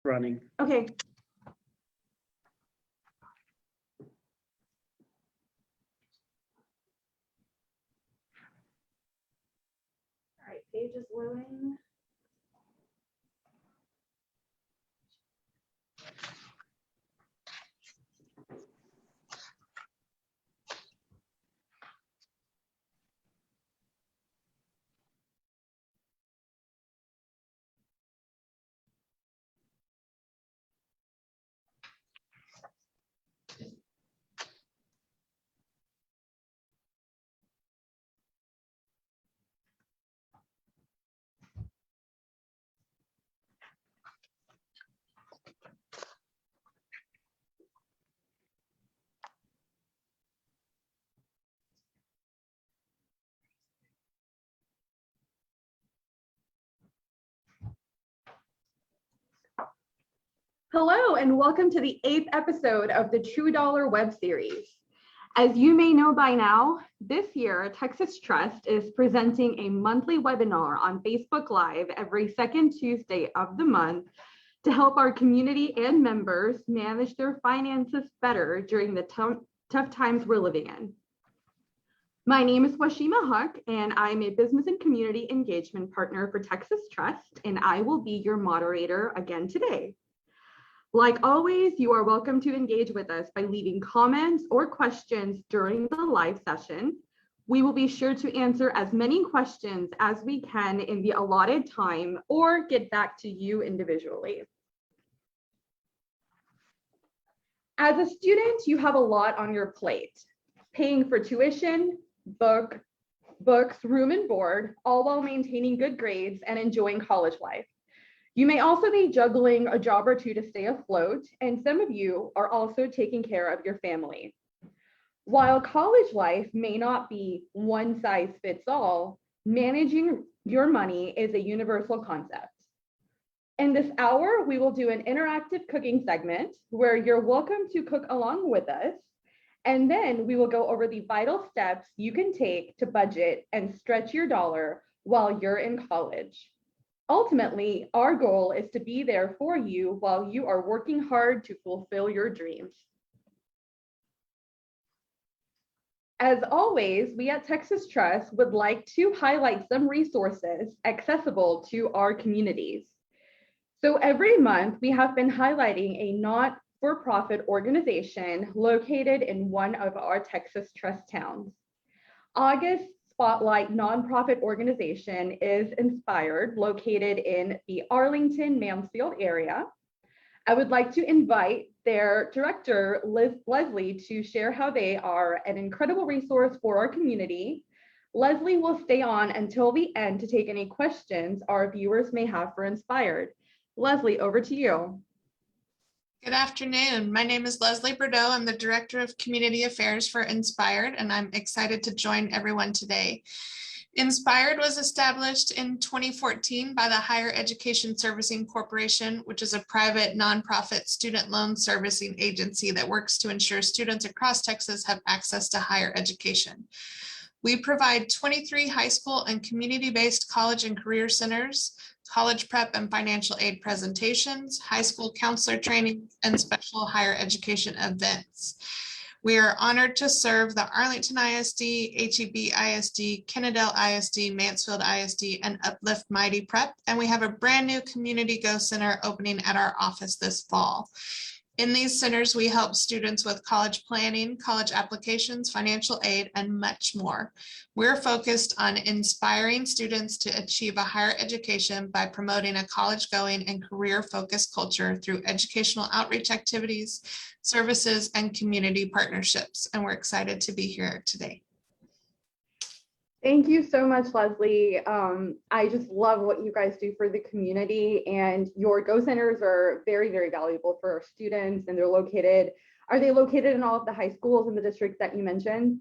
Running. Okay. All right, page is loading. Hello, and welcome to the 8th episode of the True Dollar web series. As you may know by now, this year, Texas Trust is presenting a monthly webinar on Facebook Live every second Tuesday of the month to help our community and members manage their finances better during the tough times we're living in. My name is Washima Huck, and I'm a business and community engagement partner for Texas Trust, and I will be your moderator again today. Like always, you are welcome to engage with us by leaving comments or questions during the live session. We will be sure to answer as many questions as we can in the allotted time or get back to you individually. As a student, you have a lot on your plate. Paying for tuition, books, room and board, all while maintaining good grades and enjoying college life. You may also be juggling a job or two to stay afloat, and some of you are also taking care of your family. While college life may not be one size fits all, managing your money is a universal concept. In this hour, we will do an interactive cooking segment where you're welcome to cook along with us, and then we will go over the vital steps you can take to budget and stretch your dollar while you're in college. Ultimately, our goal is to be there for you while you are working hard to fulfill your dreams. As always, we at Texas Trust would like to highlight some resources accessible to our communities. So every month, we have been highlighting a not-for-profit organization located in one of our Texas Trust towns. August Spotlight nonprofit organization is Inspired, located in the Arlington-Mansfield area. I would like to invite their director, Leslie, to share how they are an incredible resource for our community. Leslie will stay on until the end to take any questions our viewers may have for Inspired. Leslie, over to you. Good afternoon. My name is Leslie Bordeaux. I'm the Director of Community Affairs for Inspired, and I'm excited to join everyone today. Inspired was established in 2014 by the Higher Education Servicing Corporation, which is a private nonprofit student loan servicing agency that works to ensure students across Texas have access to higher education. We provide 23 high school and community-based college and career centers, college prep and financial aid presentations, high school counselor training, and special higher education events. We are honored to serve the Arlington ISD, HEB ISD, Kennedale ISD, Mansfield ISD, and Uplift Mighty Prep, and we have a brand new Community Go Center opening at our office this fall. In these centers, we help students with college planning, college applications, financial aid, and much more. We're focused on inspiring students to achieve a higher education by promoting a college-going and career-focused culture through educational outreach activities, services, and community partnerships. And we're excited to be here today. Thank you so much, Leslie. I just love what you guys do for the community, and your Go Centers are very, very valuable for our students, and are they located in all of the high schools in the districts that you mentioned?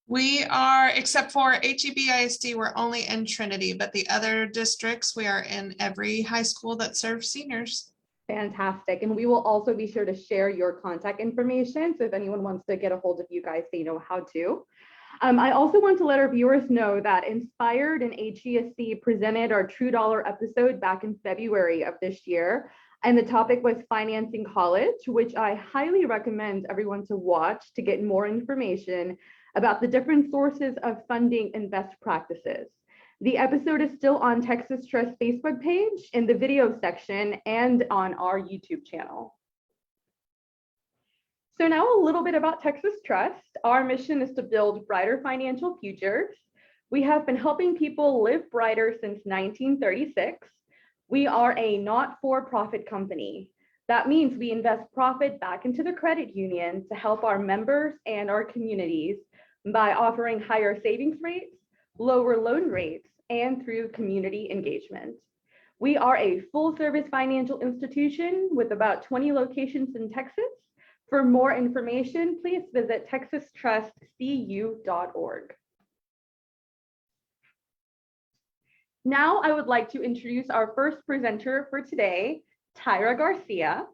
We are, except for HEB ISD, we're only in Trinity, but the other districts, we are in every high school that serves seniors. Fantastic. And we will also be sure to share your contact information. So if anyone wants to get a hold of you guys, they know how to. I also want to let our viewers know that Inspired and HESC presented our True Dollar episode back in February of this year. And the topic was financing college, which I highly recommend everyone to watch to get more information about the different sources of funding and best practices. The episode is still on Texas Trust Facebook page in the video section and on our YouTube channel. So now a little bit about Texas Trust. Our mission is to build brighter financial futures. We have been helping people live brighter since 1936. We are a not-for-profit company. That means we invest profit back into the credit union to help our members and our communities by offering higher savings rates, lower loan rates, and through community engagement. We are a full-service financial institution with about 20 locations in Texas. For more information, please visit texastrustcu.org. Now I would like to introduce our first presenter for today, Tyra Garcia.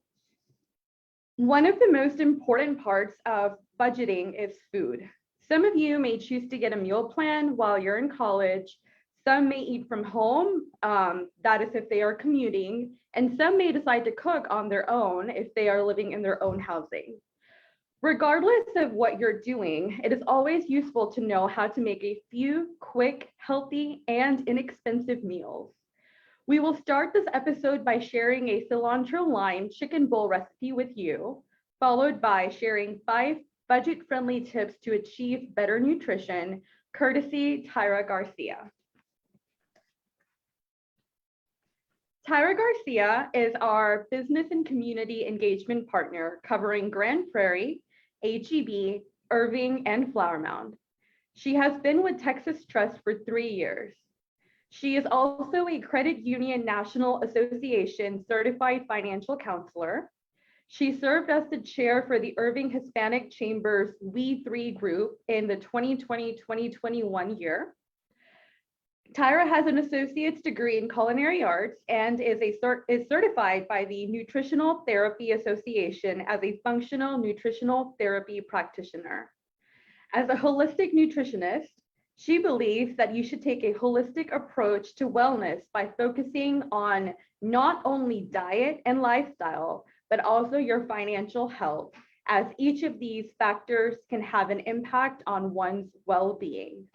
One of the most important parts of budgeting is food. Some of you may choose to get a meal plan while you're in college. Some may eat from home, that is if they are commuting, and some may decide to cook on their own if they are living in their own housing. Regardless of what you're doing, it is always useful to know how to make a few quick, healthy, and inexpensive meals. We will start this episode by sharing a cilantro lime chicken bowl recipe with you, followed by sharing 5 budget-friendly tips to achieve better nutrition, courtesy Tyra Garcia. Tyra Garcia is our business and community engagement partner covering Grand Prairie, HEB, Irving, and Flower Mound. She has been with Texas Trust for 3 years. She is also a Credit Union National Association certified financial counselor. She served as the chair for the Irving Hispanic Chamber's We3 group in the 2020-2021 year. Tyra has an associate's degree in culinary arts and is certified by the Nutritional Therapy Association as a functional nutritional therapy practitioner. As a holistic nutritionist, she believes that you should take a holistic approach to wellness by focusing on not only diet and lifestyle, but also your financial health, as each of these factors can have an impact on one's well-being.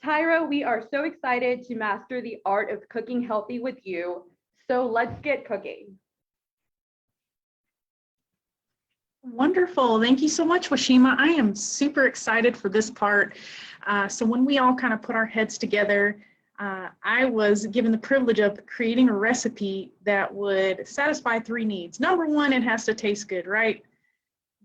Tyra, we are so excited to master the art of cooking healthy with you. So let's get cooking. Wonderful. Thank you so much, Washima. I am super excited for this part. So when we all kind of put our heads together, I was given the privilege of creating a recipe that would satisfy 3 needs. Number 1, it has to taste good, right?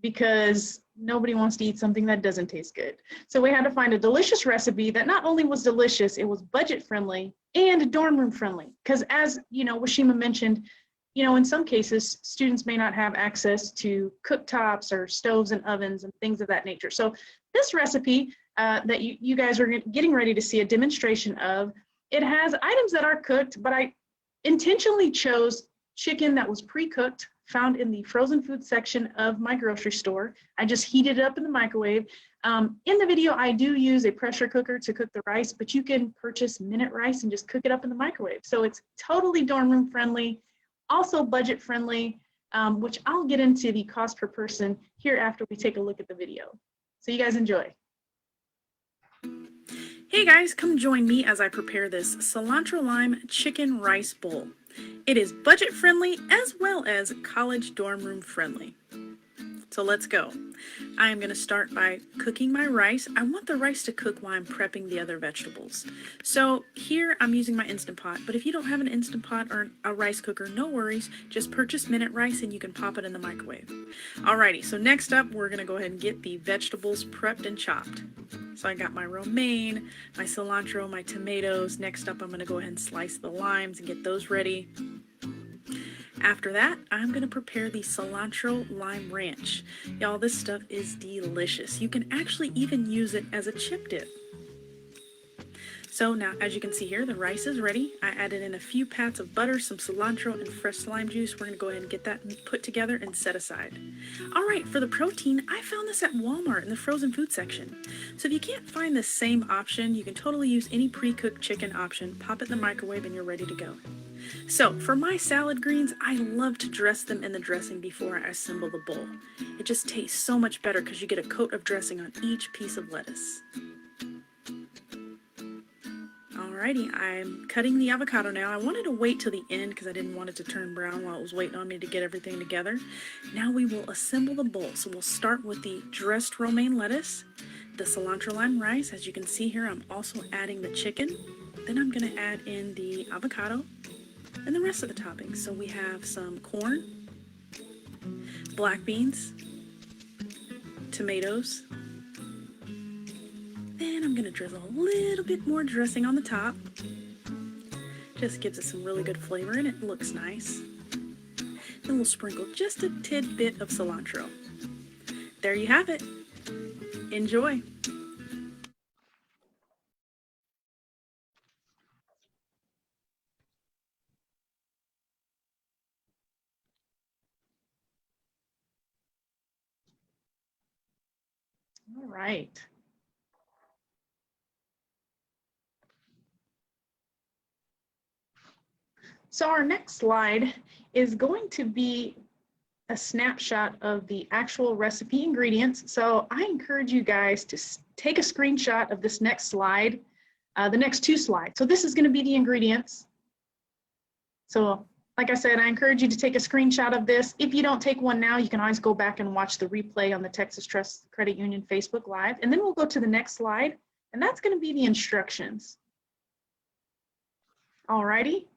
Because nobody wants to eat something that doesn't taste good. So we had to find a delicious recipe that not only was delicious, it was budget friendly and dorm room friendly. Because as you know, Washima mentioned, you know, in some cases, students may not have access to cooktops or stoves and ovens and things of that nature. So this recipe that you guys are getting ready to see a demonstration of, it has items that are cooked, but I intentionally chose chicken that was pre-cooked, found in the frozen food section of my grocery store. I just heated it up in the microwave. In the video, I do use a pressure cooker to cook the rice, but you can purchase minute rice and just cook it up in the microwave. So it's totally dorm room friendly, also budget friendly, which I'll get into the cost per person here after we take a look at the video. So you guys enjoy. Hey guys, come join me as I prepare this cilantro lime chicken rice bowl. It is budget friendly as well as college dorm room friendly. So let's go. I am going to start by cooking my rice. I want the rice to cook while I'm prepping the other vegetables. So here I'm using my Instant Pot, but if you don't have an Instant Pot or a rice cooker, no worries. Just purchase minute rice and you can pop it in the microwave. Alrighty, so next up we're going to go ahead and get the vegetables prepped and chopped. So I got my romaine, my cilantro, my tomatoes. Next up I'm going to go ahead and slice the limes and get those ready. After that, I'm going to prepare the cilantro lime ranch. Y'all, this stuff is delicious. You can actually even use it as a chip dip. So now, as you can see here, the rice is ready. I added in a few pats of butter, some cilantro, and fresh lime juice. We're going to go ahead and get that put together and set aside. All right, for the protein, I found this at Walmart in the frozen food section. So if you can't find the same option, you can totally use any pre-cooked chicken option. Pop it in the microwave and you're ready to go. So for my salad greens, I love to dress them in the dressing before I assemble the bowl. It just tastes so much better because you get a coat of dressing on each piece of lettuce. Alrighty, I'm cutting the avocado now. I wanted to wait till the end because I didn't want it to turn brown while it was waiting on me to get everything together. Now we will assemble the bowl. So we'll start with the dressed romaine lettuce, the cilantro lime rice. As you can see here, I'm also adding the chicken. Then I'm going to add in the avocado and the rest of the toppings. So we have some corn, black beans, tomatoes. Then I'm going to drizzle a little bit more dressing on the top. Just gives it some really good flavor and it looks nice. Then we'll sprinkle just a tidbit of cilantro. There you have it. Enjoy. All right. So our next slide is going to be a snapshot of the actual recipe ingredients. So I encourage you guys to take a screenshot of this next slide, the next two slides. So this is going to be the ingredients. So like I said, I encourage you to take a screenshot of this. If you don't take one now, you can always go back and watch the replay on the Texas Trust Credit Union Facebook Live. And then we'll go to the next slide, and that's going to be the instructions. All righty.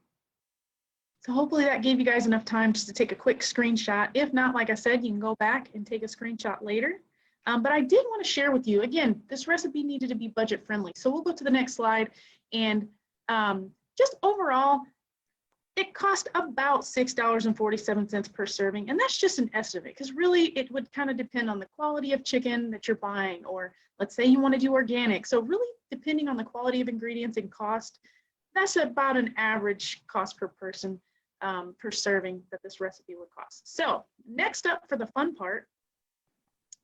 So hopefully that gave you guys enough time just to take a quick screenshot. If not, like I said, you can go back and take a screenshot later. But I did want to share with you, again, this recipe needed to be budget friendly. So we'll go to the next slide. And just overall, it cost about $6.47 per serving. And that's just an estimate, because really it would kind of depend on the quality of chicken that you're buying, or let's say you want to do organic. So really depending on the quality of ingredients and cost, that's about an average cost per person per serving that this recipe would cost. So next up for the fun part,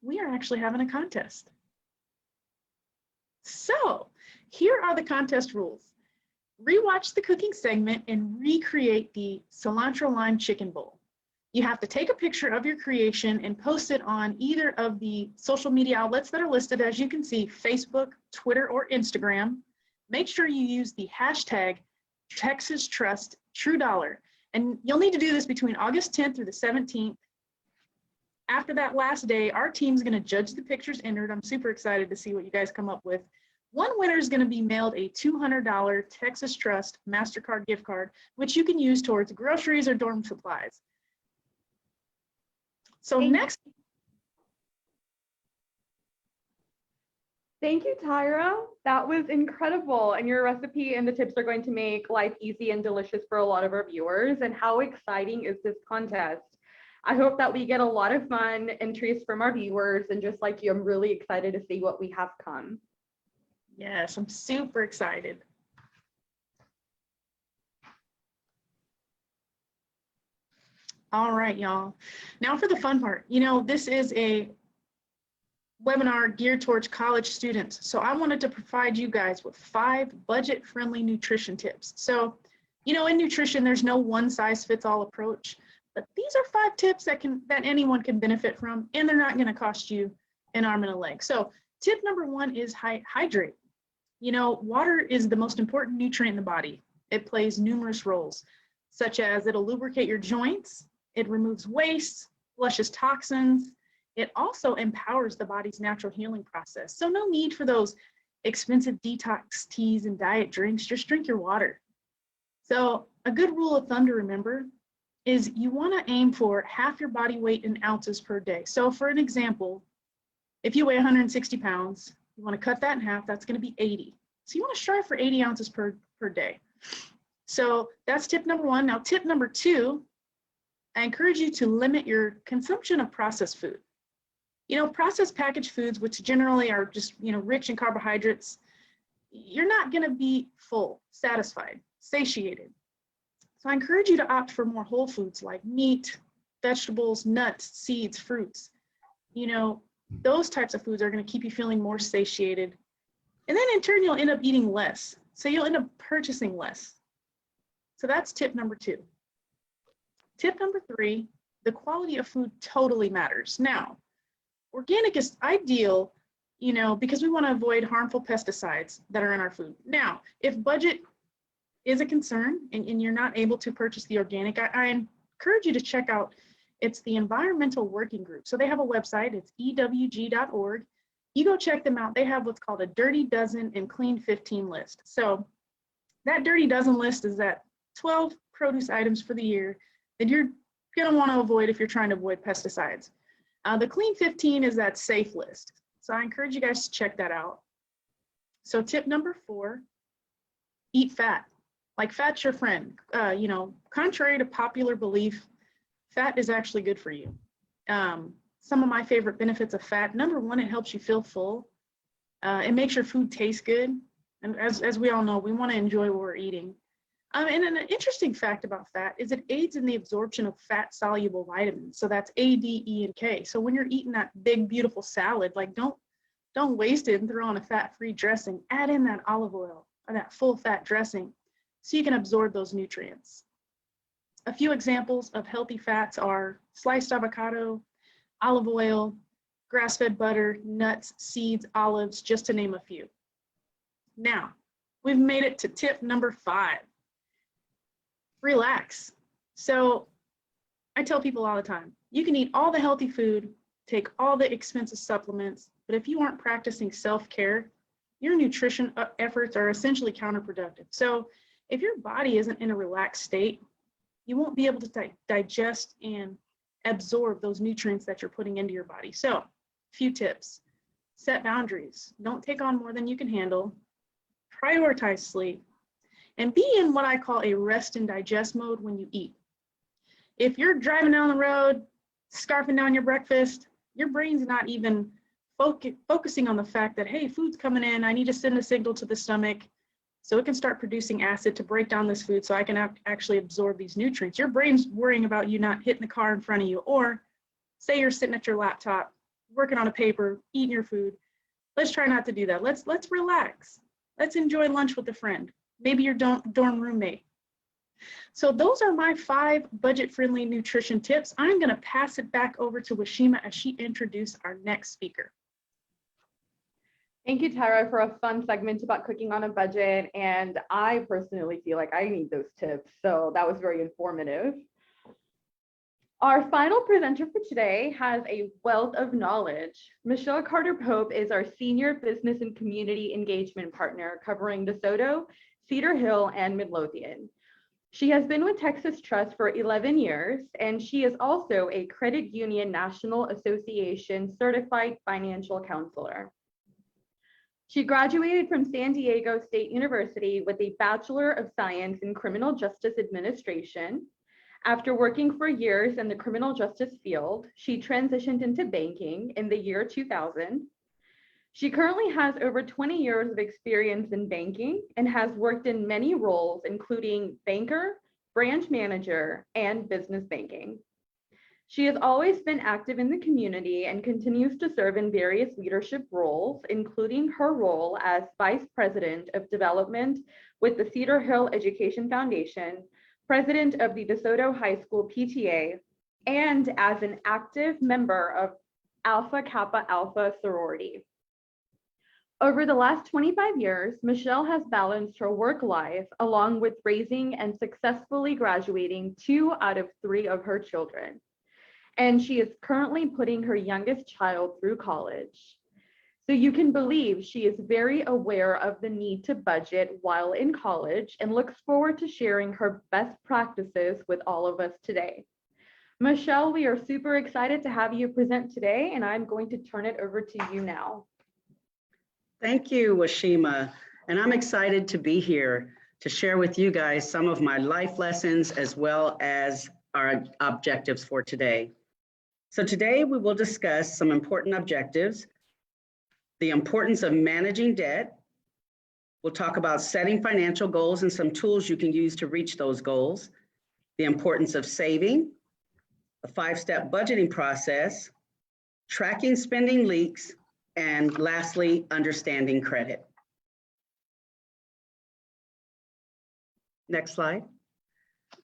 we are actually having a contest. So here are the contest rules. Rewatch the cooking segment and recreate the cilantro lime chicken bowl. You have to take a picture of your creation and post it on either of the social media outlets that are listed, as you can see, Facebook, Twitter, or Instagram. Make sure you use the hashtag Texas Trust True Dollar. And you'll need to do this between August 10th through the 17th. After that last day, our team's going to judge the pictures entered. I'm super excited to see what you guys come up with. One winner is going to be mailed a $200 Texas Trust MasterCard gift card, which you can use towards groceries or dorm supplies. So next. Thank you, Tyra. That was incredible. And your recipe and the tips are going to make life easy and delicious for a lot of our viewers. And how exciting is this contest? I hope that we get a lot of fun entries from our viewers. And just like you, I'm really excited to see what we have come. Yes, I'm super excited. All right, y'all. Now for the fun part. You know, this is a webinar geared towards college students. So I wanted to provide you guys with 5 budget-friendly nutrition tips. So, you know, in nutrition, there's no one-size-fits-all approach, but these are 5 tips that anyone can benefit from, and they're not going to cost you an arm and a leg. So tip number 1 is hydrate. You know, water is the most important nutrient in the body. It plays numerous roles, such as it'll lubricate your joints, it removes waste, flushes toxins. It also empowers the body's natural healing process. So no need for those expensive detox teas and diet drinks, just drink your water. So a good rule of thumb to remember is you want to aim for half your body weight in ounces per day. So for an example, if you weigh 160 pounds, you want to cut that in half, that's going to be 80. So you want to strive for 80 ounces per day. So that's tip number 1. Now tip number 2, I encourage you to limit your consumption of processed food. You know, processed packaged foods, which generally are just, you know, rich in carbohydrates, you're not going to be full, satisfied, satiated. So I encourage you to opt for more whole foods like meat, vegetables, nuts, seeds, fruits. You know, those types of foods are going to keep you feeling more satiated. And then in turn, you'll end up eating less. So you'll end up purchasing less. So that's tip number 2. Tip number 3, the quality of food totally matters. Now, organic is ideal, because we want to avoid harmful pesticides that are in our food. Now, if budget is a concern and you're not able to purchase the organic, I encourage you to check out, it's the Environmental Working Group. So they have a website, it's ewg.org. You go check them out. They have what's called a Dirty Dozen and Clean 15 list. So that Dirty Dozen list is that 12 produce items for the year that you're going to want to avoid if you're trying to avoid pesticides. The Clean 15 is that safe list. So I encourage you guys to check that out. So tip number 4, eat fat. Like fat's your friend. Contrary to popular belief, fat is actually good for you. Some of my favorite benefits of fat, number 1, it helps you feel full. It makes your food taste good. And as we all know, we want to enjoy what we're eating. And an interesting fact about fat is it aids in the absorption of fat-soluble vitamins. So that's A, D, E, and K. So when you're eating that big, beautiful salad, like don't waste it and throw on a fat-free dressing. Add in that olive oil or that full-fat dressing so you can absorb those nutrients. A few examples of healthy fats are sliced avocado, olive oil, grass-fed butter, nuts, seeds, olives, just to name a few. Now, we've made it to tip number 5. Relax. So I tell people all the time, you can eat all the healthy food, take all the expensive supplements, but if you aren't practicing self-care, your nutrition efforts are essentially counterproductive. So if your body isn't in a relaxed state, you won't be able to digest and absorb those nutrients that you're putting into your body. So a few tips: set boundaries. Don't take on more than you can handle. Prioritize sleep. And be in what I call a rest and digest mode when you eat. If you're driving down the road, scarfing down your breakfast, your brain's not even focusing on the fact that, hey, food's coming in, I need to send a signal to the stomach so it can start producing acid to break down this food so I can actually absorb these nutrients. Your brain's worrying about you not hitting the car in front of you, or say you're sitting at your laptop, working on a paper, eating your food. Let's try not to do that. Let's relax. Let's enjoy lunch with a friend. Maybe your dorm roommate. So those are my 5 budget-friendly nutrition tips. I'm going to pass it back over to Washima as she introduces our next speaker. Thank you, Tara, for a fun segment about cooking on a budget. And I personally feel like I need those tips. So that was very informative. Our final presenter for today has a wealth of knowledge. Michelle Carter-Pope is our Senior Business and Community Engagement Partner covering DeSoto, Cedar Hill, and Midlothian. She has been with Texas Trust for 11 years, and she is also a Credit Union National Association Certified Financial Counselor. She graduated from San Diego State University with a Bachelor of Science in Criminal Justice Administration. After working for years in the criminal justice field, she transitioned into banking in the year 2000. She currently has over 20 years of experience in banking and has worked in many roles, including banker, branch manager, and business banking. She has always been active in the community and continues to serve in various leadership roles, including her role as Vice President of Development with the Cedar Hill Education Foundation, President of the DeSoto High School PTA, and as an active member of Alpha Kappa Alpha sorority. Over the last 25 years, Michelle has balanced her work life along with raising and successfully graduating 2 out of 3 of her children. And she is currently putting her youngest child through college. So you can believe she is very aware of the need to budget while in college and looks forward to sharing her best practices with all of us today. Michelle, we are super excited to have you present today, and I'm going to turn it over to you now. Thank you, Washima. And I'm excited to be here to share with you guys some of my life lessons as well as our objectives for today. So today we will discuss some important objectives, the importance of managing debt. We'll talk about setting financial goals and some tools you can use to reach those goals, the importance of saving, a 5-step budgeting process, tracking spending leaks, and lastly, understanding credit. Next slide.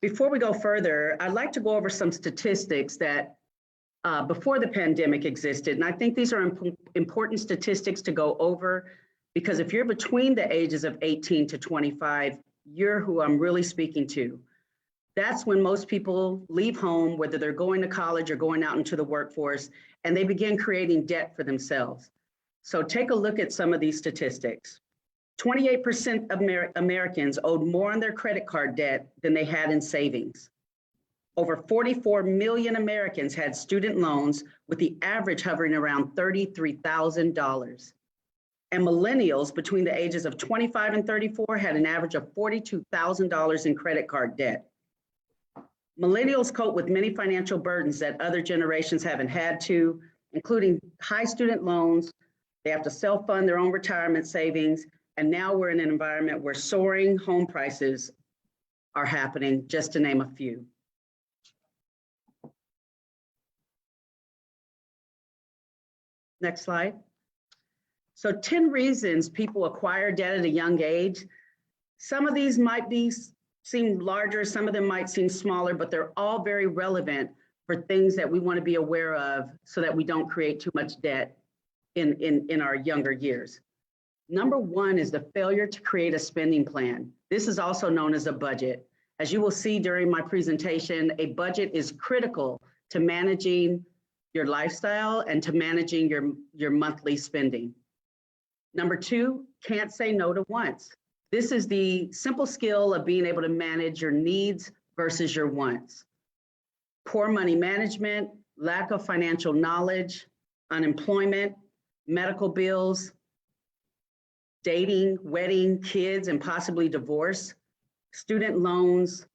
Before we go further, I'd like to go over some statistics that before the pandemic existed. And I think these are important statistics to go over because if you're between the ages of 18 to 25, you're who I'm really speaking to. That's when most people leave home, whether they're going to college or going out into the workforce, and they begin creating debt for themselves. So take a look at some of these statistics. 28% of Americans owed more on their credit card debt than they had in savings. Over 44 million Americans had student loans, with the average hovering around $33,000. And millennials between the ages of 25 and 34 had an average of $42,000 in credit card debt. Millennials cope with many financial burdens that other generations haven't had to, including high student loans. They have to self-fund their own retirement savings. And now we're in an environment where soaring home prices are happening, just to name a few. Next slide. So 10 reasons people acquire debt at a young age. Some of these might seem larger, some of them might seem smaller, but they're all very relevant for things that we want to be aware of so that we don't create too much debt in our younger years. Number one is the failure to create a spending plan. This is also known as a budget. As you will see during my presentation, a budget is critical to managing your lifestyle and to managing your monthly spending. Number two, can't say no to wants. This is the simple skill of being able to manage your needs versus your wants. Poor money management, lack of financial knowledge, unemployment, medical bills, dating, wedding, kids, and possibly divorce, student loans,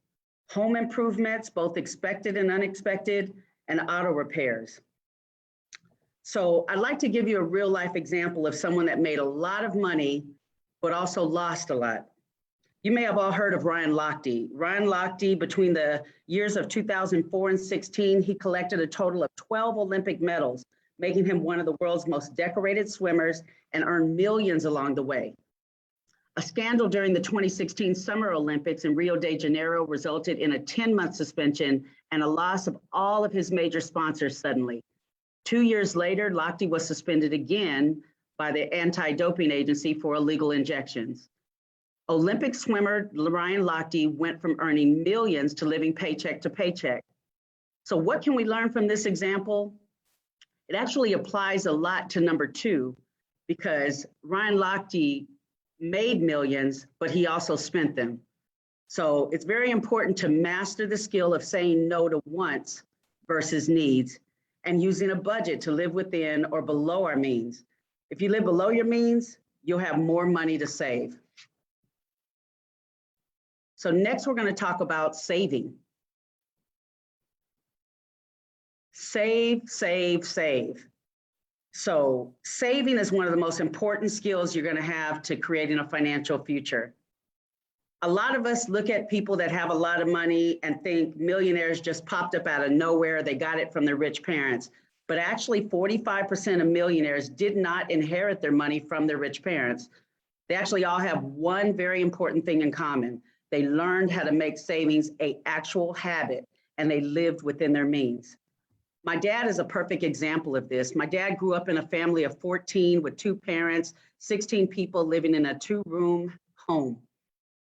home improvements, both expected and unexpected, and auto repairs. So I'd like to give you a real life example of someone that made a lot of money, but also lost a lot. You may have all heard of Ryan Lochte. Ryan Lochte, between the years of 2004 and 16, he collected a total of 12 Olympic medals, making him one of the world's most decorated swimmers and earned millions along the way. A scandal during the 2016 Summer Olympics in Rio de Janeiro resulted in a 10-month suspension and a loss of all of his major sponsors suddenly. 2 years later, Lochte was suspended again by the anti-doping agency for illegal injections. Olympic swimmer Ryan Lochte went from earning millions to living paycheck to paycheck. So what can we learn from this example? It actually applies a lot to number two, because Ryan Lochte made millions, but he also spent them. So it's very important to master the skill of saying no to wants versus needs, and using a budget to live within or below our means. If you live below your means, you'll have more money to save. So next we're going to talk about saving. Save, save, save. So saving is one of the most important skills you're going to have to creating a financial future. A lot of us look at people that have a lot of money and think millionaires just popped up out of nowhere. They got it from their rich parents. But actually 45% of millionaires did not inherit their money from their rich parents. They actually all have one very important thing in common. They learned how to make savings an actual habit, and they lived within their means. My dad is a perfect example of this. My dad grew up in a family of 14 with 2 parents, 16 people living in a 2-room home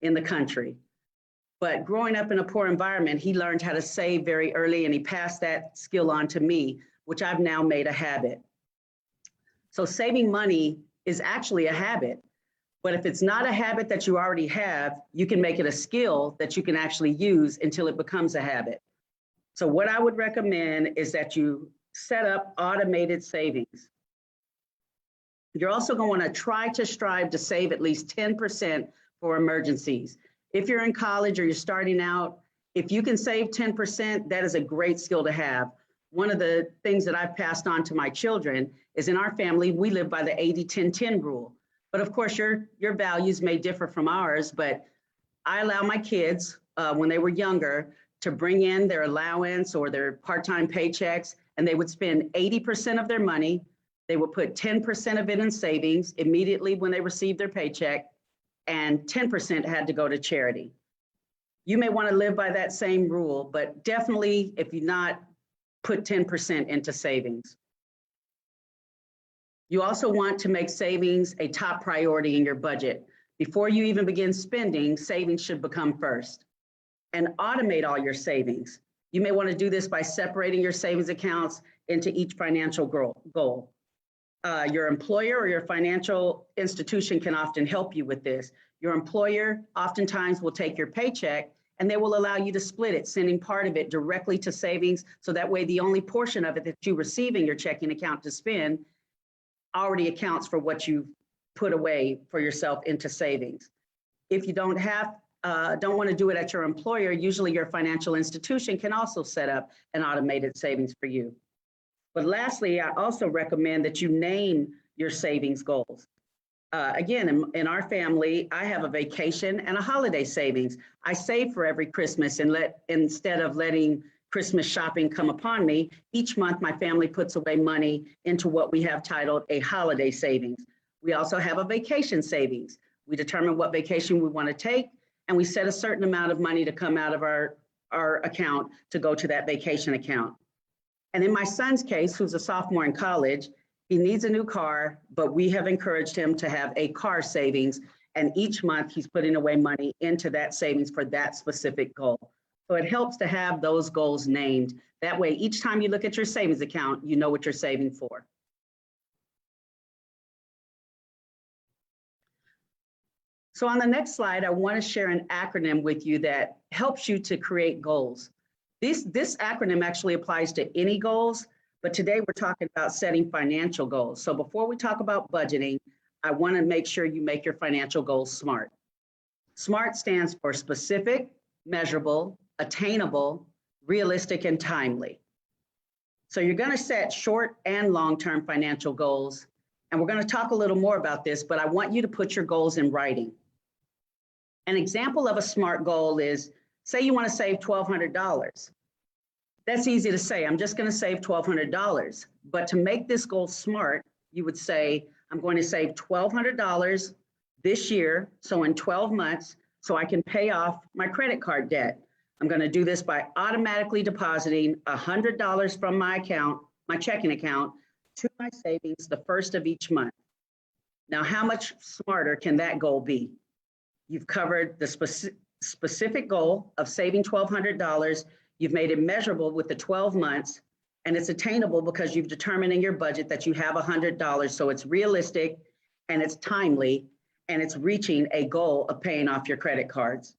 in the country. But growing up in a poor environment, he learned how to save very early, and he passed that skill on to me, which I've now made a habit. So saving money is actually a habit. But if it's not a habit that you already have, you can make it a skill that you can actually use until it becomes a habit. So what I would recommend is that you set up automated savings. You're also going to try to strive to save at least 10% for emergencies. If you're in college or you're starting out, if you can save 10%, that is a great skill to have. One of the things that I've passed on to my children is in our family, we live by the 80-10-10 rule. But of course, your values may differ from ours, but I allow my kids, when they were younger, to bring in their allowance or their part-time paychecks, and they would spend 80% of their money. They would put 10% of it in savings immediately when they received their paycheck, and 10% had to go to charity. You may want to live by that same rule, but definitely if you not, put 10% into savings. You also want to make savings a top priority in your budget. Before you even begin spending, savings should become first. And automate all your savings. You may want to do this by separating your savings accounts into each financial goal. Your employer or your financial institution can often help you with this. Your employer oftentimes will take your paycheck and they will allow you to split it, sending part of it directly to savings. So that way the only portion of it that you receive in your checking account to spend already accounts for what you put away for yourself into savings. If you don't want to do it at your employer, usually your financial institution can also set up an automated savings for you. But lastly, I also recommend that you name your savings goals. Again, in our family, I have a vacation and a holiday savings. I save for every Christmas and instead of letting Christmas shopping come upon me, each month my family puts away money into what we have titled a holiday savings. We also have a vacation savings. We determine what vacation we want to take, and we set a certain amount of money to come out of our account to go to that vacation account. And in my son's case, who's a sophomore in college, he needs a new car, but we have encouraged him to have a car savings. And each month he's putting away money into that savings for that specific goal. So it helps to have those goals named. That way, each time you look at your savings account, you know what you're saving for. So on the next slide, I want to share an acronym with you that helps you to create goals. This acronym actually applies to any goals, but today we're talking about setting financial goals. So before we talk about budgeting, I want to make sure you make your financial goals SMART. SMART stands for specific, measurable, attainable, realistic, and timely. So you're going to set short and long-term financial goals. And we're going to talk a little more about this, but I want you to put your goals in writing. An example of a SMART goal is, say you want to save $1,200. That's easy to say, I'm just going to save $1,200. But to make this goal SMART, you would say, I'm going to save $1,200 this year, so in 12 months, so I can pay off my credit card debt. I'm going to do this by automatically depositing $100 from my account, my checking account, to my savings the first of each month. Now, how much smarter can that goal be? You've covered the specific goal of saving $1,200. You've made it measurable with the 12 months, and it's attainable because you've determined in your budget that you have $100, so it's realistic and it's timely, and it's reaching a goal of paying off your credit cards.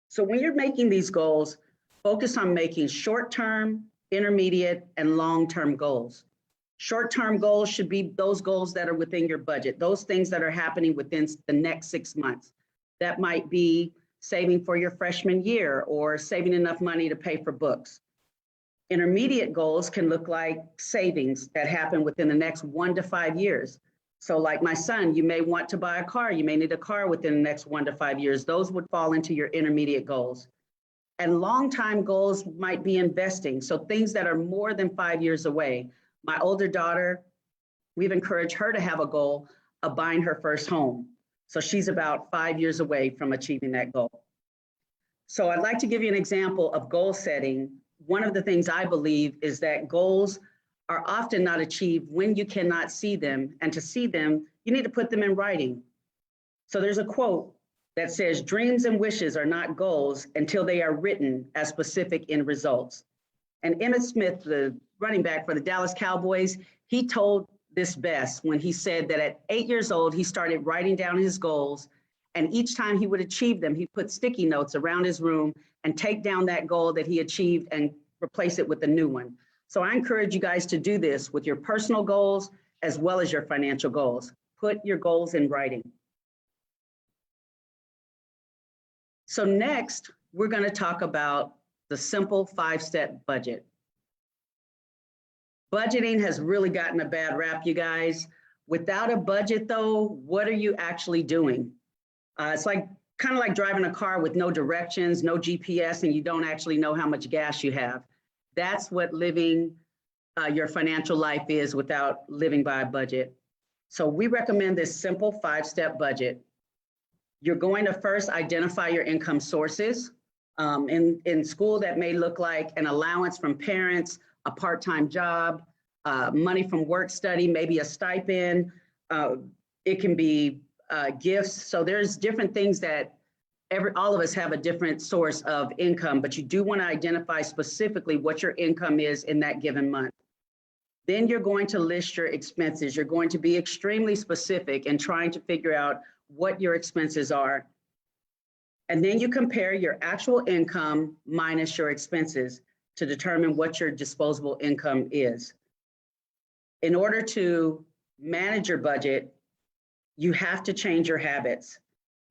So when you're making these goals, focus on making short-term, intermediate, and long-term goals. Short-term goals should be those goals that are within your budget, those things that are happening within the next 6 months. That might be saving for your freshman year or saving enough money to pay for books. Intermediate goals can look like savings that happen within the next 1 to 5 years. So like my son, you may want to buy a car. You may need a car within the next 1 to 5 years. Those would fall into your intermediate goals. And long-time goals might be investing. So things that are more than 5 years away. My older daughter, we've encouraged her to have a goal of buying her first home. So she's about 5 years away from achieving that goal. So I'd like to give you an example of goal setting. One of the things I believe is that goals are often not achieved when you cannot see them. And to see them, you need to put them in writing. So there's a quote that says, dreams and wishes are not goals until they are written as specific in results. And Emmitt Smith, the running back for the Dallas Cowboys, he told this best when he said that at 8 years old, he started writing down his goals. And each time he would achieve them, he put sticky notes around his room and take down that goal that he achieved and replace it with a new one. So I encourage you guys to do this with your personal goals as well as your financial goals. Put your goals in writing. So next, we're going to talk about the simple 5-step budget. Budgeting has really gotten a bad rap, you guys. Without a budget, though, what are you actually doing? It's kind of like driving a car with no directions, no GPS, and you don't actually know how much gas you have. That's what living your financial life is without living by a budget. So we recommend this simple 5-step budget. You're going to first identify your income sources. In school, that may look like an allowance from parents, a part-time job, money from work study, maybe a stipend. It can be gifts. So there's different things that all of us have a different source of income, but you do want to identify specifically what your income is in that given month. Then you're going to list your expenses. You're going to be extremely specific in trying to figure out what your expenses are. And then you compare your actual income minus your expenses to determine what your disposable income is. In order to manage your budget, you have to change your habits.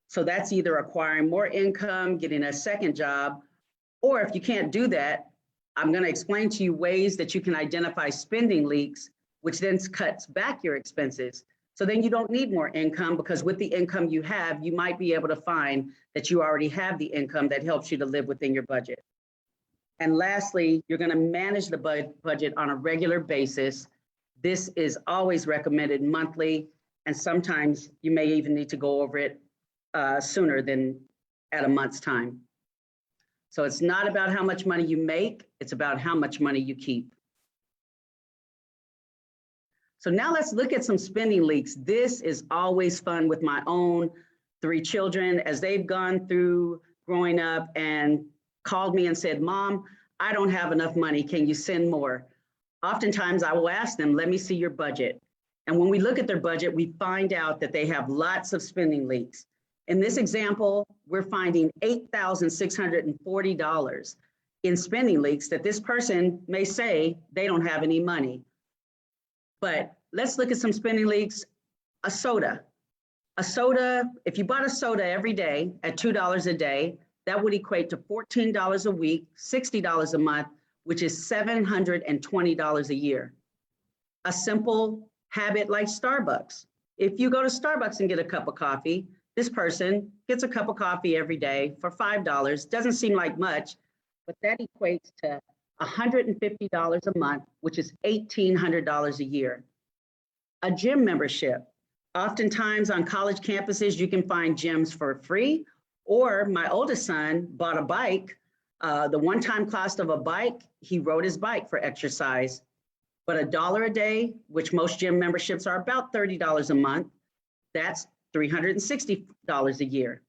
So that's either acquiring more income, getting a second job, or if you can't do that, I'm going to explain to you ways that you can identify spending leaks, which then cuts back your expenses. So then you don't need more income, because with the income you have, you might be able to find that you already have the income that helps you to live within your budget. And lastly, you're going to manage the budget on a regular basis. This is always recommended monthly, and sometimes you may even need to go over it sooner than at a month's time. So it's not about how much money you make, it's about how much money you keep. So now let's look at some spending leaks. This is always fun with my own 3 children as they've gone through growing up and called me and said, "Mom, I don't have enough money. Can you send more?" Oftentimes I will ask them, "Let me see your budget." And when we look at their budget, we find out that they have lots of spending leaks. In this example, we're finding $8,640 in spending leaks that this person may say they don't have any money. But let's look at some spending leaks. A soda, if you bought a soda every day at $2 a day, that would equate to $14 a week, $60 a month, which is $720 a year. A simple habit like Starbucks. If you go to Starbucks and get a cup of coffee, this person gets a cup of coffee every day for $5. Doesn't seem like much, but that equates to $150 a month, which is $1,800 a year. A gym membership. Oftentimes on college campuses, you can find gyms for free, or my oldest son bought a bike. The one-time cost of a bike, he rode his bike for exercise. But $1 a day, which most gym memberships are about $30 a month, that's $360 a year.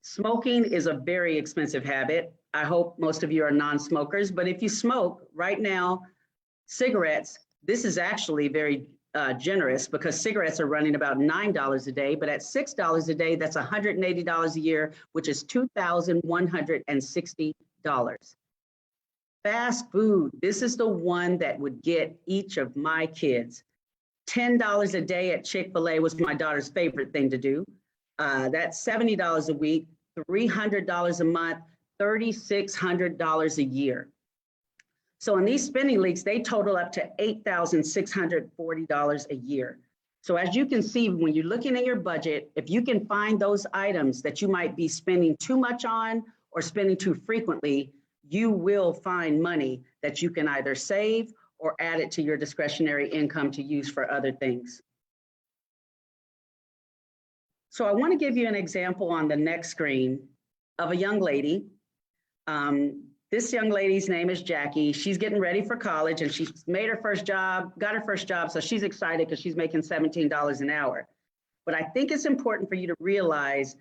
Smoking is a very expensive habit. I hope most of you are non-smokers, but if you smoke right now, cigarettes, this is actually very generous, because cigarettes are running about $9 a day, but at $6 a day, that's $180 a year, which is $2,160. Fast food, this is the one that would get each of my kids. $10 a day at Chick-fil-A was my daughter's favorite thing to do. That's $70 a week, $300 a month, $3,600 a year. So in these spending leaks, they total up to $8,640 a year. So as you can see, when you're looking at your budget, if you can find those items that you might be spending too much on or spending too frequently, you will find money that you can either save or add it to your discretionary income to use for other things. So I want to give you an example on the next screen of a young lady. This young lady's name is Jackie. She's getting ready for college, and she's made her first job, got her first job, so she's excited because she's making $17 an hour. But I think it's important for you to realize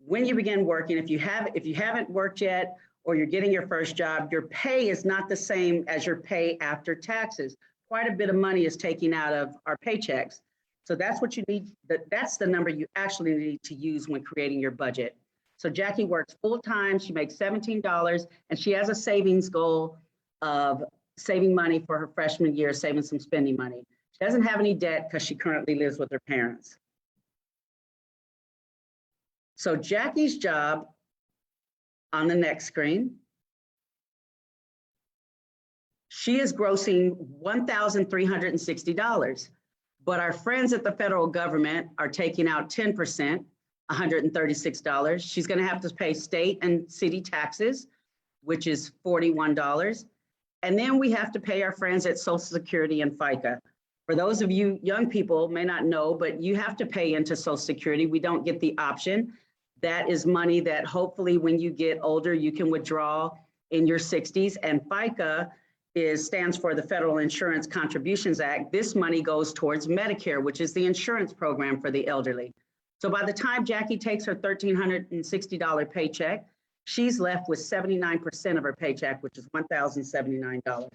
when you begin working, if you haven't worked yet, or you're getting your first job, your pay is not the same as your pay after taxes. Quite a bit of money is taken out of our paychecks. So that's what you need, that's the number you actually need to use when creating your budget. So Jackie works full-time, she makes $17, and she has a savings goal of saving money for her freshman year, saving some spending money. She doesn't have any debt because she currently lives with her parents. So Jackie's job on the next screen, she is grossing $1,360, but our friends at the federal government are taking out 10%, $136. She's going to have to pay state and city taxes, which is $41. And then we have to pay our friends at Social Security and FICA. For those of you young people may not know, but you have to pay into Social Security. We don't get the option. That is money that hopefully when you get older, you can withdraw in your 60s. And FICA stands for the Federal Insurance Contributions Act. This money goes towards Medicare, which is the insurance program for the elderly. So by the time Jackie takes her $1,360 paycheck, she's left with 79% of her paycheck, which is $1,079.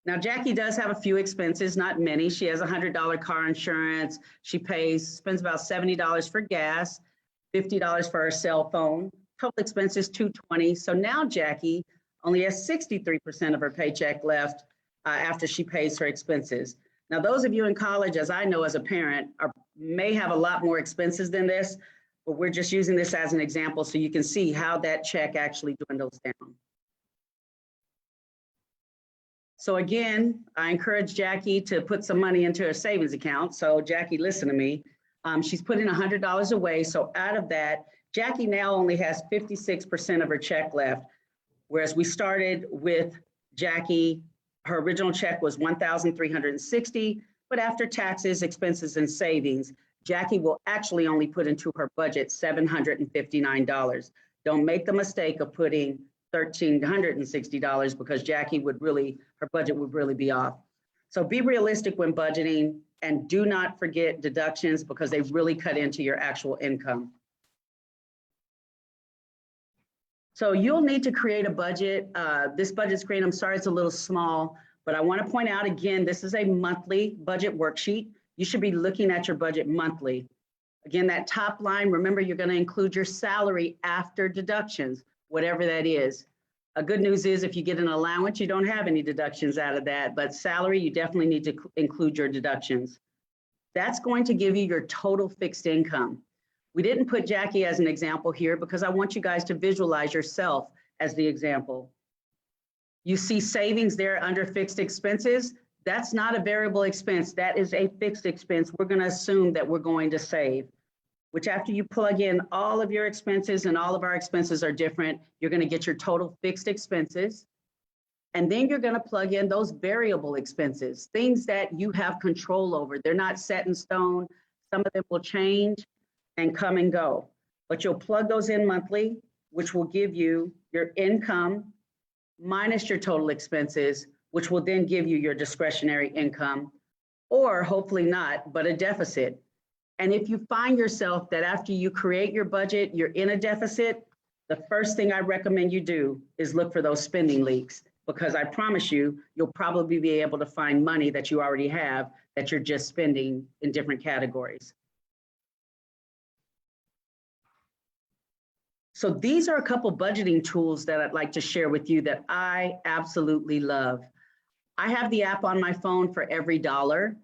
Now, Jackie does have a few expenses, not many. She has $100 car insurance. She spends about $70 for gas, $50 for her cell phone. Total expenses $220. So now Jackie only has 63% of her paycheck left after she pays her expenses. Now, those of you in college, as I know as a parent, may have a lot more expenses than this, but we're just using this as an example so you can see how that check actually dwindles down. So again, I encourage Jackie to put some money into her savings account. So Jackie, listen to me. She's putting $100 away. So out of that, Jackie now only has 56% of her check left, whereas we started with Jackie, her original check was $1,360, but after taxes, expenses, and savings, Jackie will actually only put into her budget $759. Don't make the mistake of putting $1,360 because Jackie her budget would really be off. So be realistic when budgeting and do not forget deductions because they really cut into your actual income. So you'll need to create a budget. This budget screen, I'm sorry, it's a little small, but I want to point out again, this is a monthly budget worksheet. You should be looking at your budget monthly. Again, that top line, remember you're going to include your salary after deductions, whatever that is. A good news is if you get an allowance, you don't have any deductions out of that, but salary, you definitely need to include your deductions. That's going to give you your total fixed income. We didn't put Jackie as an example here because I want you guys to visualize yourself as the example. You see savings there under fixed expenses. That's not a variable expense. That is a fixed expense. We're going to assume that we're going to save, which after you plug in all of your expenses, and all of our expenses are different, you're going to get your total fixed expenses. And then you're going to plug in those variable expenses, things that you have control over. They're not set in stone. Some of them will change and come and go, but you'll plug those in monthly, which will give you your income minus your total expenses, which will then give you your discretionary income, or hopefully not, but a deficit. And if you find yourself that after you create your budget, you're in a deficit, the first thing I recommend you do is look for those spending leaks, because I promise you, you'll probably be able to find money that you already have that you're just spending in different categories. So these are a couple budgeting tools that I'd like to share with you that I absolutely love. I have the app on my phone for every dollar.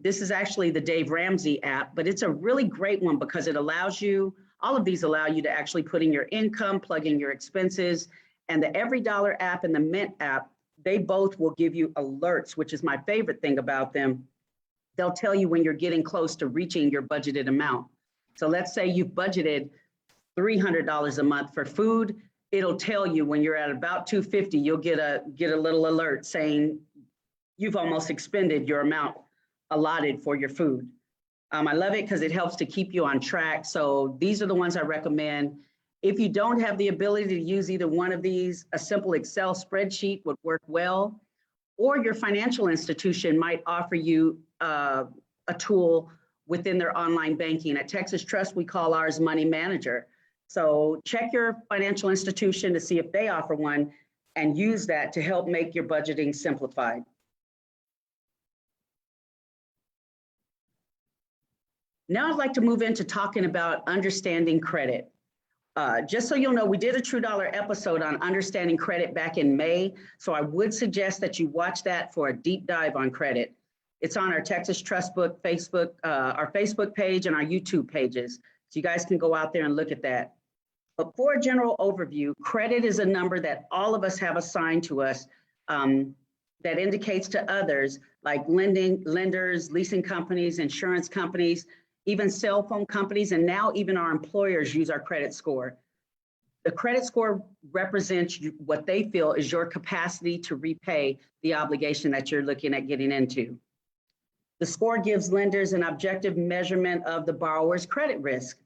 This is actually the Dave Ramsey app, but it's a really great one because it allows you, all of these allow you to actually put in your income, plug in your expenses, and the Every Dollar app and the Mint app, they both will give you alerts, which is my favorite thing about them. They'll tell you when you're getting close to reaching your budgeted amount. So let's say you've budgeted $300 a month for food. It'll tell you when you're at about $250, you'll get a little alert saying you've almost expended your amount allotted for your food. I love it because it helps to keep you on track. So these are the ones I recommend. If you don't have the ability to use either one of these, a simple Excel spreadsheet would work well, or your financial institution might offer you a tool within their online banking. At Texas Trust, we call ours Money Manager. So check your financial institution to see if they offer one and use that to help make your budgeting simplified. Now I'd like to move into talking about understanding credit. Just so you'll know, we did a True Dollar episode on understanding credit back in May. So I would suggest that you watch that for a deep dive on credit. It's on our Texas Trust Book our Facebook page and our YouTube pages. So you guys can go out there and look at that. But for a general overview, credit is a number that all of us have assigned to us that indicates to others, like lenders, leasing companies, insurance companies, even cell phone companies, and now even our employers use our credit score. The credit score represents what they feel is your capacity to repay the obligation that you're looking at getting into. The score gives lenders an objective measurement of the borrower's credit risk.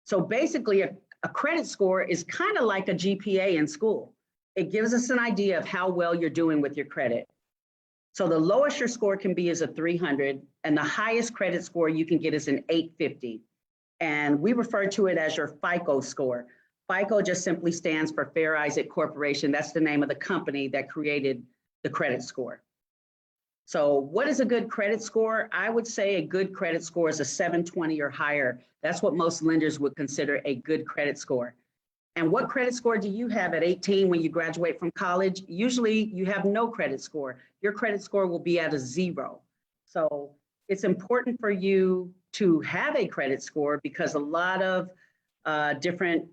So basically, a credit score is kind of like a GPA in school. It gives us an idea of how well you're doing with your credit. So the lowest your score can be is a 300, and the highest credit score you can get is an 850. And we refer to it as your FICO score. FICO just simply stands for Fair Isaac Corporation. That's the name of the company that created the credit score. So what is a good credit score? I would say a good credit score is a 720 or higher. That's what most lenders would consider a good credit score. And what credit score do you have at 18 when you graduate from college? Usually you have no credit score. Your credit score will be at a 0. So it's important for you to have a credit score because a lot of different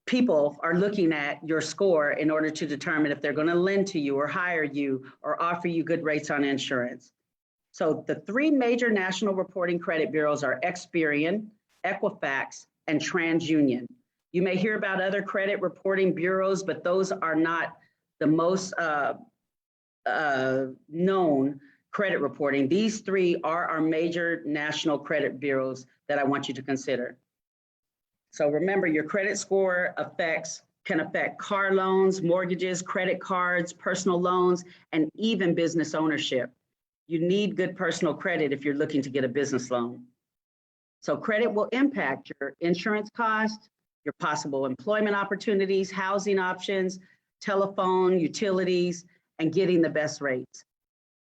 people are looking at your score in order to determine if they're going to lend to you or hire you or offer you good rates on insurance. So the 3 major national reporting credit bureaus are Experian, Equifax, and TransUnion. You may hear about other credit reporting bureaus, but those are not the most known credit reporting. These 3 are our major national credit bureaus that I want you to consider. So remember, your credit score can affect car loans, mortgages, credit cards, personal loans, and even business ownership. You need good personal credit if you're looking to get a business loan. So credit will impact your insurance costs, your possible employment opportunities, housing options, telephone, utilities, and getting the best rates.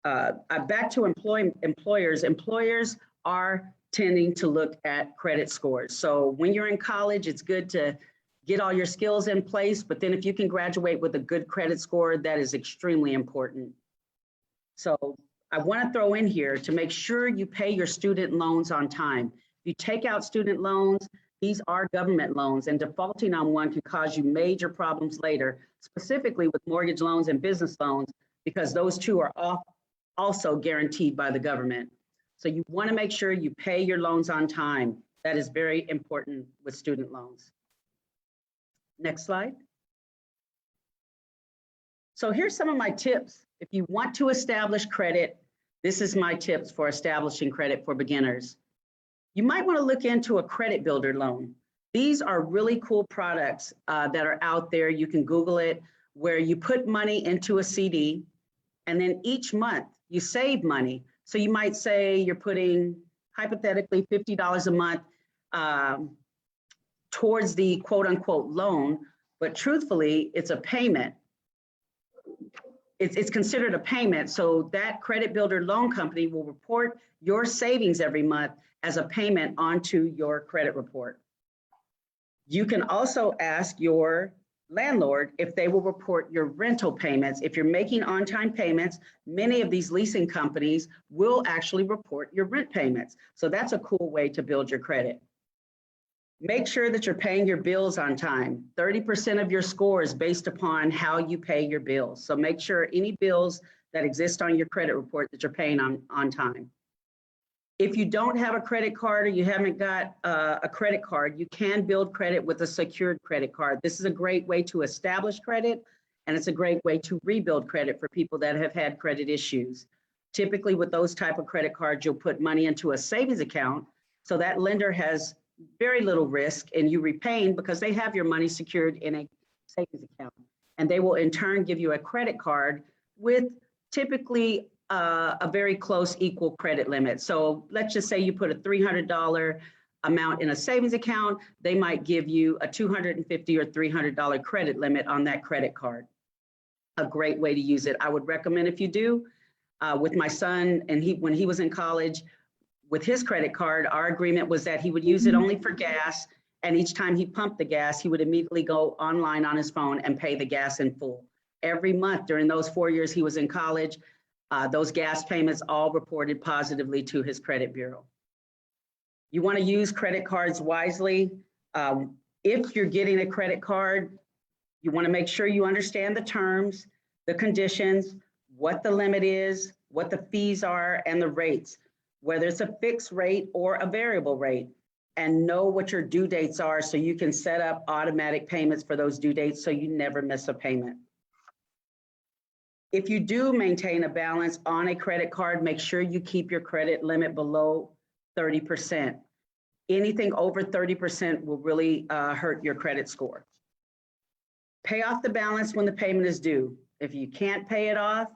Back to employers. Employers are tending to look at credit scores. So when you're in college, it's good to get all your skills in place, but then if you can graduate with a good credit score, that is extremely important. So I want to throw in here to make sure you pay your student loans on time. If you take out student loans, these are government loans, and defaulting on one can cause you major problems later, specifically with mortgage loans and business loans, because those 2 are also guaranteed by the government. So you want to make sure you pay your loans on time. That is very important with student loans. Next slide. So here's some of my tips. If you want to establish credit, this is my tips for establishing credit for beginners. You might want to look into a credit builder loan. These are really cool products that are out there. You can Google it, where you put money into a CD, and then each month you save money. So you might say you're putting, hypothetically, $50 a month towards the quote unquote loan, but truthfully, it's a payment. It's considered a payment. So that credit builder loan company will report your savings every month as a payment onto your credit report. You can also ask your landlord if they will report your rental payments. If you're making on-time payments, many of these leasing companies will actually report your rent payments. So that's a cool way to build your credit. Make sure that you're paying your bills on time. 30% of your score is based upon how you pay your bills. So make sure any bills that exist on your credit report that you're paying on time. If you don't have a credit card or you haven't got a credit card, you can build credit with a secured credit card. This is a great way to establish credit, and it's a great way to rebuild credit for people that have had credit issues. Typically with those type of credit cards, you'll put money into a savings account, so that lender has very little risk in you repaying because they have your money secured in a savings account. And they will in turn give you a credit card with typically a very close equal credit limit. So let's just say you put a $300 amount in a savings account, they might give you a $250 or $300 credit limit on that credit card. A great way to use it. I would recommend if you do. With my son, and when he was in college, with his credit card, our agreement was that he would use it only for gas, and each time he pumped the gas, he would immediately go online on his phone and pay the gas in full. Every month during those 4 years he was in college, those gas payments all reported positively to his credit bureau. You want to use credit cards wisely. If you're getting a credit card, you want to make sure you understand the terms, the conditions, what the limit is, what the fees are, and the rates, whether it's a fixed rate or a variable rate, and know what your due dates are so you can set up automatic payments for those due dates so you never miss a payment. If you do maintain a balance on a credit card, make sure you keep your credit limit below 30%. Anything over 30% will really hurt your credit score. Pay off the balance when the payment is due. If you can't pay it off,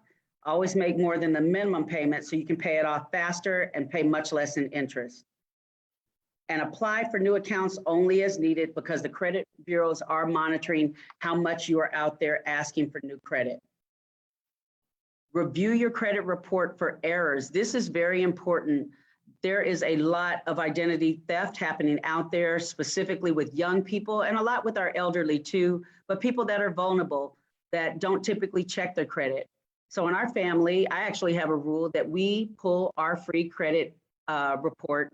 always make more than the minimum payment so you can pay it off faster and pay much less in interest. And apply for new accounts only as needed because the credit bureaus are monitoring how much you are out there asking for new credit. Review your credit report for errors. This is very important. There is a lot of identity theft happening out there, specifically with young people and a lot with our elderly too, but people that are vulnerable that don't typically check their credit. So in our family, I actually have a rule that we pull our free credit report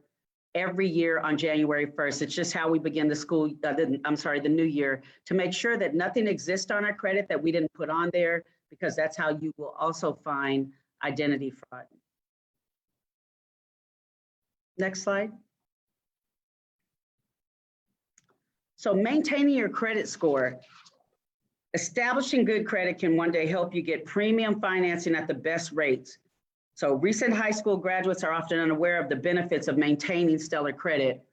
every year on January 1st. It's just how we begin the new year, to make sure that nothing exists on our credit that we didn't put on there, because that's how you will also find identity fraud. Next slide. So maintaining your credit score. Establishing good credit can one day help you get premium financing at the best rates. So recent high school graduates are often unaware of the benefits of maintaining stellar credit.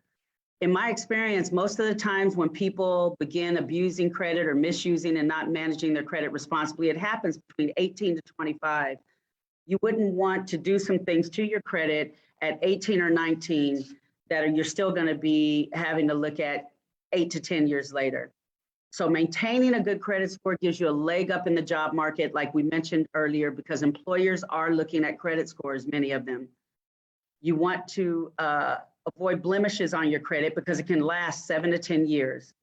In my experience, most of the times when people begin abusing credit or misusing and not managing their credit responsibly, it happens between 18 to 25. You wouldn't want to do some things to your credit at 18 or 19 that you're still going to be having to look at 8 to 10 years later. So maintaining a good credit score gives you a leg up in the job market, like we mentioned earlier, because employers are looking at credit scores, many of them. You want to avoid blemishes on your credit because it can last 7 to 10 years.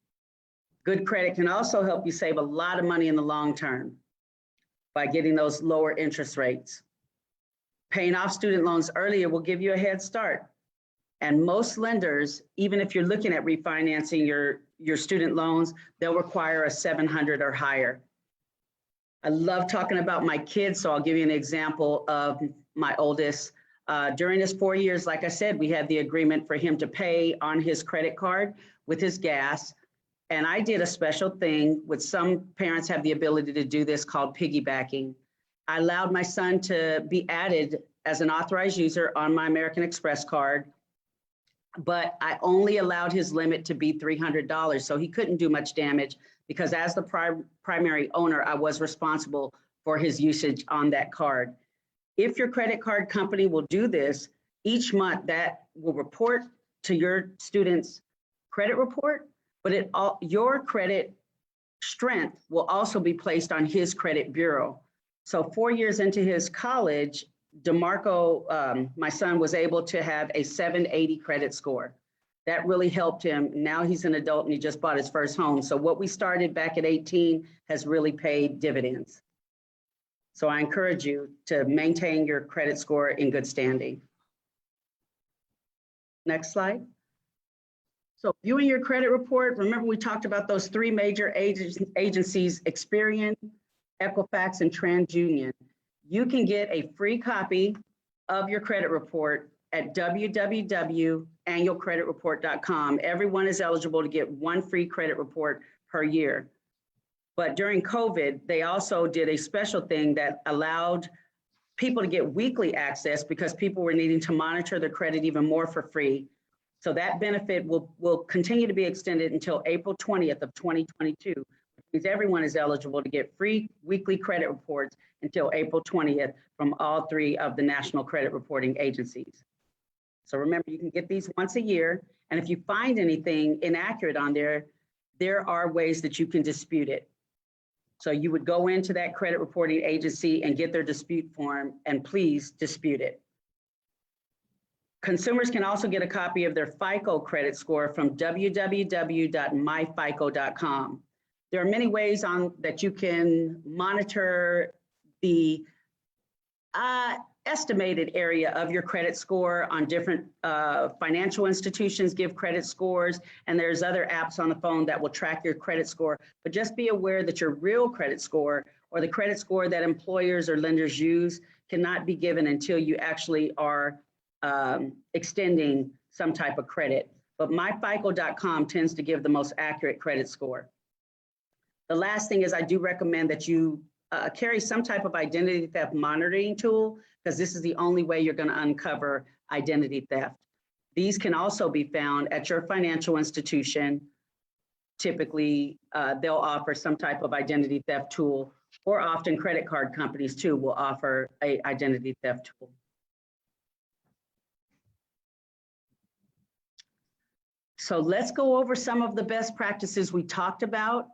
Good credit can also help you save a lot of money in the long term by getting those lower interest rates. Paying off student loans earlier will give you a head start. And most lenders, even if you're looking at refinancing your student loans, they'll require a 700 or higher. I love talking about my kids, so I'll give you an example of my oldest. During his 4 years, like I said, we had the agreement for him to pay on his credit card with his gas. And I did a special thing, with some parents have the ability to do this, called piggybacking. I allowed my son to be added as an authorized user on my American Express card, but I only allowed his limit to be $300. So he couldn't do much damage because as the primary owner, I was responsible for his usage on that card. If your credit card company will do this, each month that will report to your student's credit report, but your credit strength will also be placed on his credit bureau. So 4 years into his college, DeMarco, my son, was able to have a 780 credit score. That really helped him. Now he's an adult and he just bought his first home. So what we started back at 18 has really paid dividends. So I encourage you to maintain your credit score in good standing. Next slide. So viewing your credit report, remember we talked about those three major agencies, Experian, Equifax, and TransUnion. You can get a free copy of your credit report at www.annualcreditreport.com. Everyone is eligible to get one free credit report per year. But during COVID, they also did a special thing that allowed people to get weekly access because people were needing to monitor their credit even more for free. So that benefit will continue to be extended until April 20th of 2022, which means everyone is eligible to get free weekly credit reports until April 20th from all three of the national credit reporting agencies. So remember, you can get these once a year. And if you find anything inaccurate on there, there are ways that you can dispute it. So you would go into that credit reporting agency and get their dispute form and please dispute it. Consumers can also get a copy of their FICO credit score from www.myfico.com. There are many ways that you can monitor the estimated area of your credit score on different financial institutions give credit scores, and there's other apps on the phone that will track your credit score. But just be aware that your real credit score or the credit score that employers or lenders use cannot be given until you actually are extending some type of credit. But myfico.com tends to give the most accurate credit score. The last thing is I do recommend that you carry some type of identity theft monitoring tool, because this is the only way you're going to uncover identity theft. These can also be found at your financial institution. Typically, they'll offer some type of identity theft tool, or often credit card companies too will offer an identity theft tool. So let's go over some of the best practices we talked about.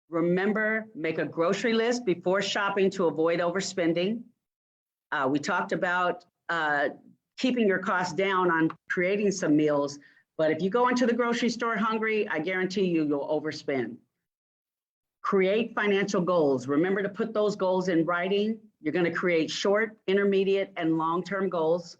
Remember, make a grocery list before shopping to avoid overspending. We talked about keeping your costs down on creating some meals, but if you go into the grocery store hungry, I guarantee you, you'll overspend. Create financial goals. Remember to put those goals in writing. You're going to create short, intermediate, and long-term goals.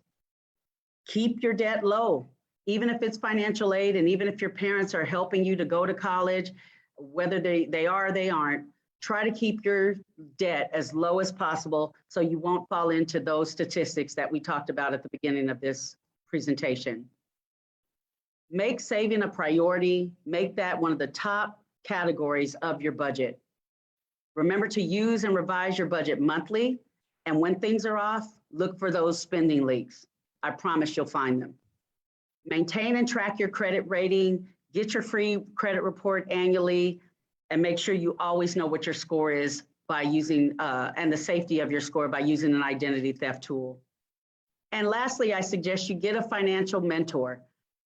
Keep your debt low, even if it's financial aid, and even if your parents are helping you to go to college, whether they are or they aren't, try to keep your debt as low as possible so you won't fall into those statistics that we talked about at the beginning of this presentation. Make saving a priority. Make that one of the top categories of your budget. Remember to use and revise your budget monthly, and when things are off, look for those spending leaks. I promise you'll find them. Maintain and track your credit rating. Get your free credit report annually, and make sure you always know what your score is by using, and the safety of your score by using an identity theft tool. And lastly, I suggest you get a financial mentor.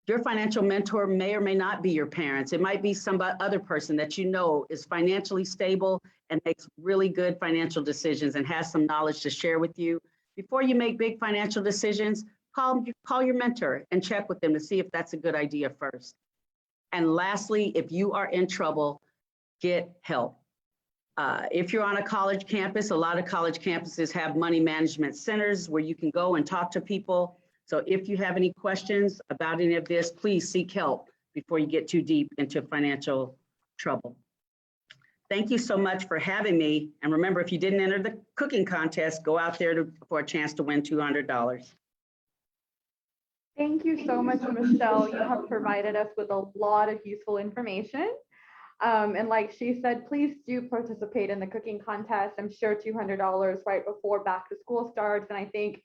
Your financial mentor may or may not be your parents. It might be some other person that you know is financially stable and makes really good financial decisions and has some knowledge to share with you. Before you make big financial decisions, call your mentor and check with them to see if that's a good idea first. And lastly, if you are in trouble, get help. If you're on a college campus, a lot of college campuses have money management centers where you can go and talk to people. So if you have any questions about any of this, please seek help before you get too deep into financial trouble. Thank you so much for having me. And remember, if you didn't enter the cooking contest, go out there for a chance to win $200. Thank you so much, Michelle. You have provided us with a lot of useful information. And like she said, please do participate in the cooking contest. I'm sure $200 right before back to school starts. And I think,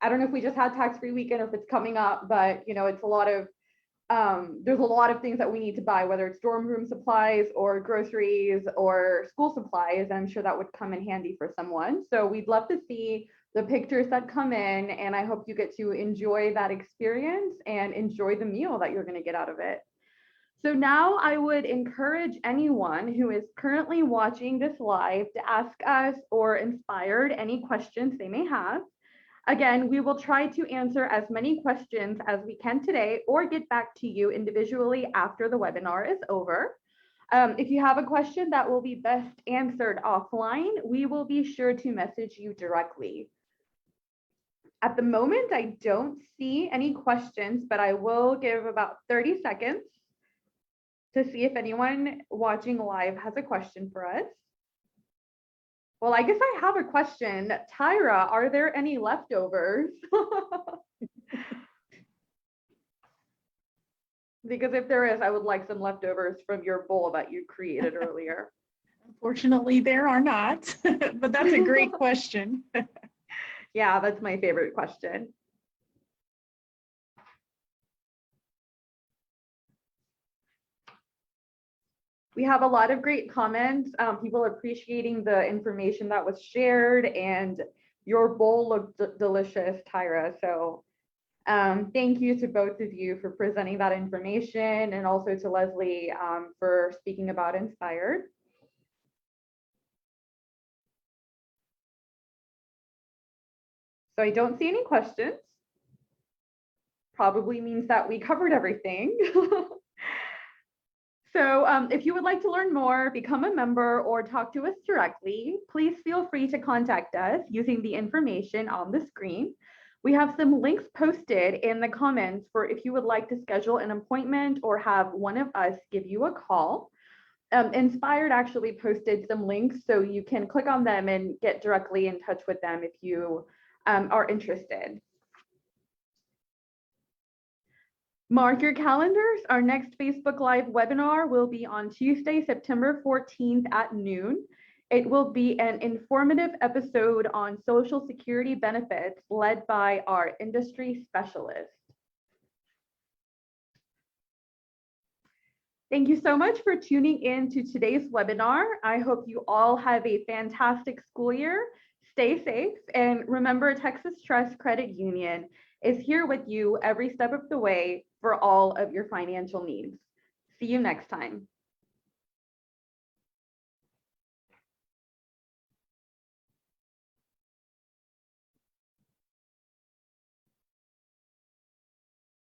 I don't know if we just had tax-free weekend or if it's coming up, but you know, it's a lot of, there's a lot of things that we need to buy, whether it's dorm room supplies or groceries or school supplies. I'm sure that would come in handy for someone. So we'd love to see the pictures that come in, and I hope you get to enjoy that experience and enjoy the meal that you're going to get out of it. So now I would encourage anyone who is currently watching this live to ask us or Inspired any questions they may have. Again, we will try to answer as many questions as we can today or get back to you individually after the webinar is over. If you have a question that will be best answered offline, we will be sure to message you directly. At the moment, I don't see any questions, but I will give about 30 seconds to see if anyone watching live has a question for us. Well, I guess I have a question. Tyra, are there any leftovers? Because if there is, I would like some leftovers from your bowl that you created earlier. Unfortunately, there are not, but that's a great question. Yeah, that's my favorite question. We have a lot of great comments. People appreciating the information that was shared, and your bowl looked delicious, Tyra. So thank you to both of you for presenting that information, and also to Leslie for speaking about Inspired. So I don't see any questions. Probably means that we covered everything. So if you would like to learn more, become a member, or talk to us directly, please feel free to contact us using the information on the screen. We have some links posted in the comments for if you would like to schedule an appointment or have one of us give you a call. Inspired actually posted some links, so you can click on them and get directly in touch with them if you are interested. Mark your calendars. Our next Facebook Live webinar will be on Tuesday, September 14th at noon. It will be an informative episode on Social Security benefits led by our industry specialist. Thank you so much for tuning in to today's webinar. I hope you all have a fantastic school year. Stay safe, and remember, Texas Trust Credit Union is here with you every step of the way for all of your financial needs. See you next time.